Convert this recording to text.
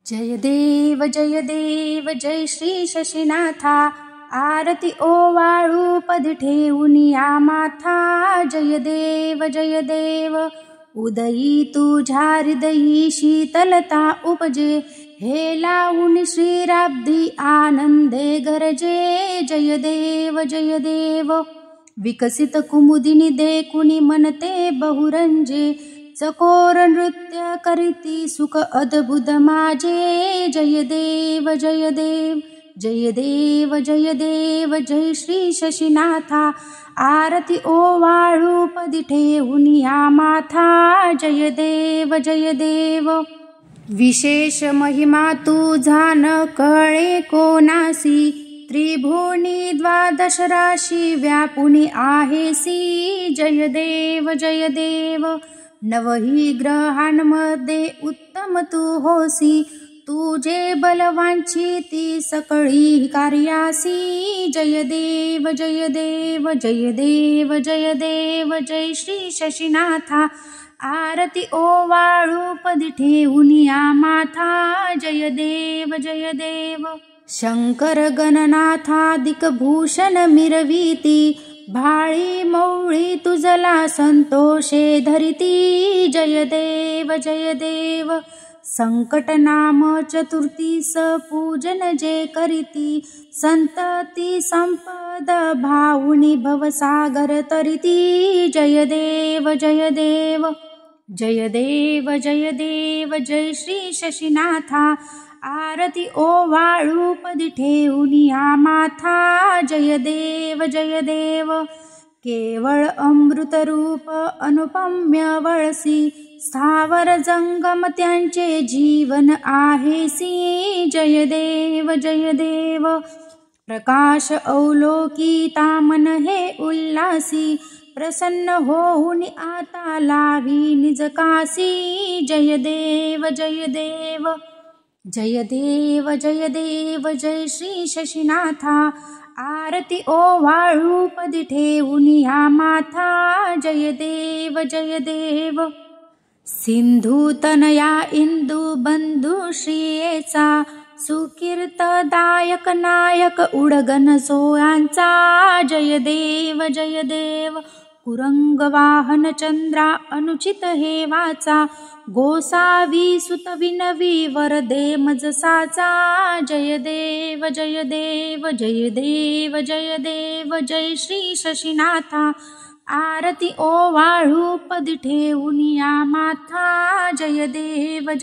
जय देव जय श्री शशीनाथा। आरती ओवाळू पद ठेवून या माथा। जय देव उदयी तुझ्या हृदयी शीतलता उपजे। हे लावून श्रीराब्दी आनंदे गरजे। जय देव विकसित कुमुदिनी देखुनी मनते बहुरंजे। चकोर नृत्य करीती सुख अद्भुत माझे। जय देव जय श्री शशीनाथा। आरती ओवाळू पदी ठेवून या माथा। जय देव विशेष महिमा तुझा न कळे कोणासी। त्रिभुवनी द्वादश राशी व्यापुनी आहेसी। जय देव नवही ग्रहांमध्ये उत्तम तू होसी। तुझे बलवांची ती सकळी कार्यासी। जय देव जय श्री शशीनाथा। आरती ओवाळू पदी ठेवून या माथा। जय देव शंकर गणनाथादिक भूषण मिरविती। भाळी मौळी तुझला संतोषे धरिती। जय देव संकट नाम चतुर्थीस पूजन जे करीती। संतती संपद भावुनी भवसागर तरिती। जय देव जय श्री शशीनाथा। आरती ओवाळू पदी ठेवून या माथा। जय देव केवळ अमृत रूप अनुपम्य वळसी। स्थावर जंगम त्यांचे जीवन आहेसी। जय देव प्रकाश अवलोकिता मन हे उल्लासी। प्रसन्न होऊन आता लावी निज कासी। जय देव जय श्री शशीनाथा। आरती ओवाळू पदी ठेवून या माथा। जय देव सिंधू तनया इंदू बंधू श्रियेचा। सुकीर्तदायक नायक उडगण सोयांचा। जय देव कुरंग वाहन चंद्रा अनुचित हे वाचा। गोसावी सुत विनवी वरदे मजसाचा। जय देव जय श्री शशीनाथा। आरती ओवाळू पदी ठेवून या माथा। जय देव